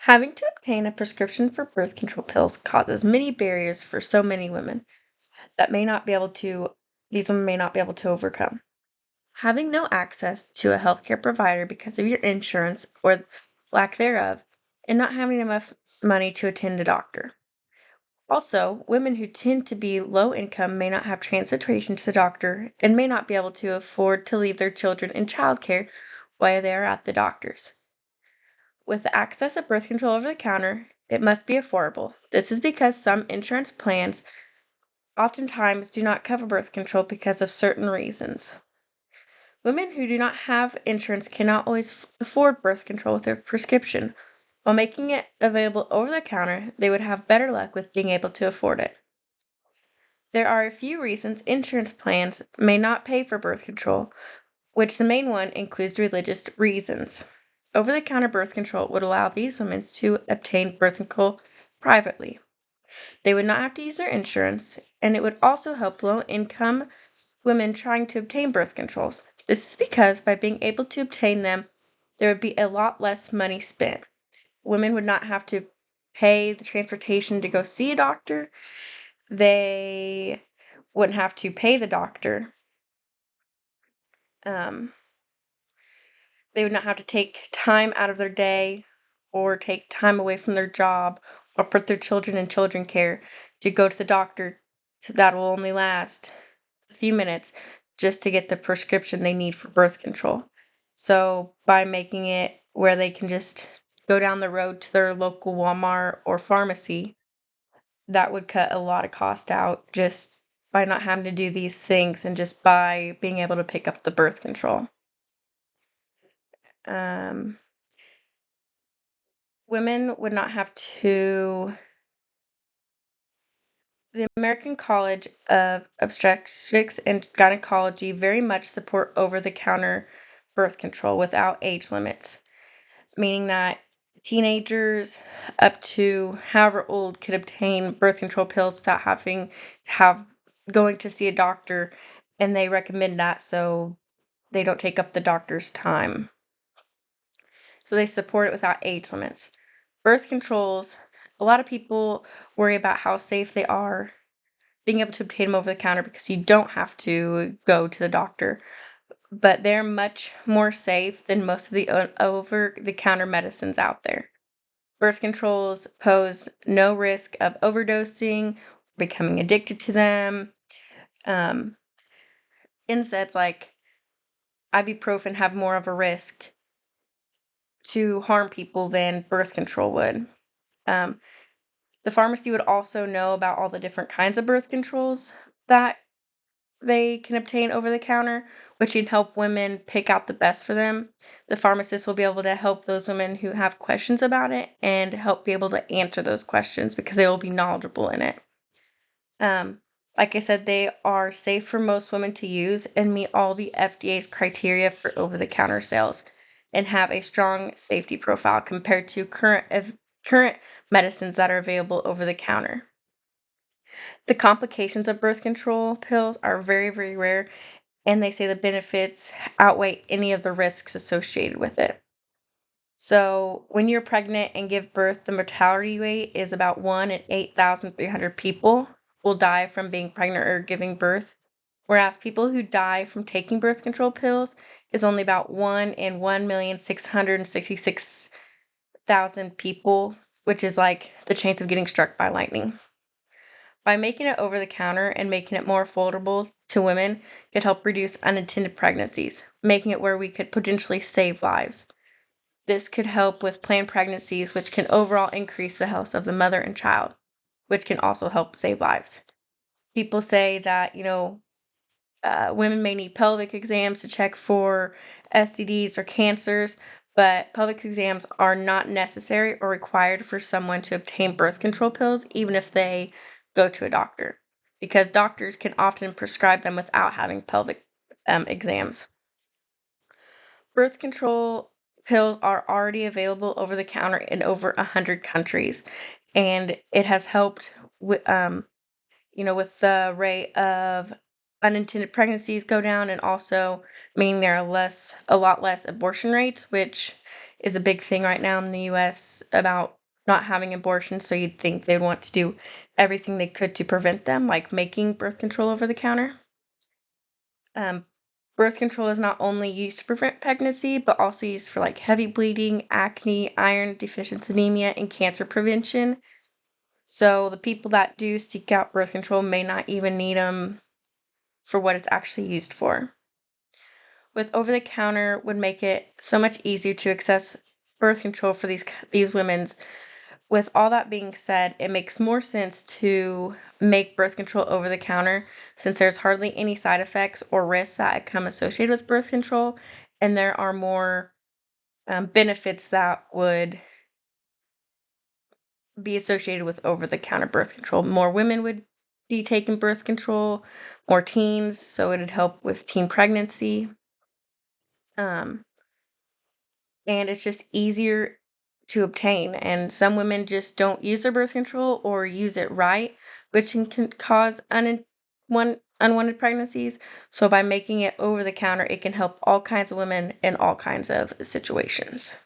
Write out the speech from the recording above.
Having to obtain a prescription for birth control pills causes many barriers for so many women that may not be able to these women may not be able to overcome. Having no access to a healthcare provider because of your insurance or lack thereof, and not having enough money to attend a doctor. Also, women who tend to be low income may not have transportation to the doctor and may not be able to afford to leave their children in childcare while they are at the doctor's. With the access of birth control over the counter, it must be affordable. This is because some insurance plans oftentimes do not cover birth control because of certain reasons. Women who do not have insurance cannot always afford birth control with a prescription. While making it available over the counter, they would have better luck with being able to afford it. There are a few reasons insurance plans may not pay for birth control, which the main one includes religious reasons. Over the counter birth control would allow these women to obtain birth control privately. They would not have to use their insurance, and it would also help low income women trying to obtain birth controls. This is because by being able to obtain them, there would be a lot less money spent. Women would not have to pay the transportation to go see a doctor. They wouldn't have to pay the doctor. Um, they would not have to take time out of their day or take time away from their job or put their children in children care to go to the doctor that will only last a few minutes just to get the prescription they need for birth control. So, by making it where they can just go down the road to their local Walmart or pharmacy, that would cut a lot of cost out just by not having to do these things and just by being able to pick up the birth control. Um, Women would not have to. The American College of Obstetrics and Gynecology very much support over the counter birth control without age limits, meaning that teenagers up to however old could obtain birth control pills without having have going to see a doctor, and they recommend that so they don't take up the doctor's time. So they support it without age limits. Birth controls, a lot of people worry about how safe they are being able to obtain them over the counter because you don't have to go to the doctor, but they're much more safe than most of the over the counter medicines out there. Birth controls pose no risk of overdosing, becoming addicted to them. Um, NSAIDs like ibuprofen have more of a risk to harm people than birth control would. Um, the pharmacy would also know about all the different kinds of birth controls that they can obtain over the counter, which can help women pick out the best for them. The pharmacist will be able to help those women who have questions about it and help be able to answer those questions because they will be knowledgeable in it. Um, like I said, they are safe for most women to use and meet all the FDA's criteria for over the counter sales and have a strong safety profile compared to current medicines that are available over the counter. The complications of birth control pills are very, very rare, and they say the benefits outweigh any of the risks associated with it. So, when you're pregnant and give birth, the mortality rate is about 1 in 8,300 people will die from being pregnant or giving birth, whereas people who die from taking birth control pills is only about 1 in 1,666,000 people, which is like the chance of getting struck by lightning. By making it over the counter and making it more affordable to women could help reduce unintended pregnancies, making it where we could potentially save lives. This could help with planned pregnancies, which can overall increase the health of the mother and child, which can also help save lives. People say that, women may need pelvic exams to check for STDs or cancers, but pelvic exams are not necessary or required for someone to obtain birth control pills, even if they go to a doctor, because doctors can often prescribe them without having pelvic exams. Birth control pills are already available over the counter in over 100 countries, and it has helped with with the rate of unintended pregnancies go down, and also meaning there are a lot less abortion rates, which is a big thing right now in the US about not having abortions, so you'd think they'd want to do everything they could to prevent them, like making birth control over the counter. Um, Birth control is not only used to prevent pregnancy, but also used for like heavy bleeding, acne, iron deficiency anemia, and cancer prevention. So the people that do seek out birth control may not even need them for what it's actually used for. With over the counter would make it so much easier to access birth control for these women's. With all that being said, it makes more sense to make birth control over the counter since there's hardly any side effects or risks that come associated with birth control, and there are more benefits that would be associated with over the counter birth control. More women would be taking birth control, more teens, so it'd help with teen pregnancy. Um, and it's just easier to obtain. And some women just don't use their birth control or use it right, which can cause unwanted pregnancies. So by making it over the counter, it can help all kinds of women in all kinds of situations.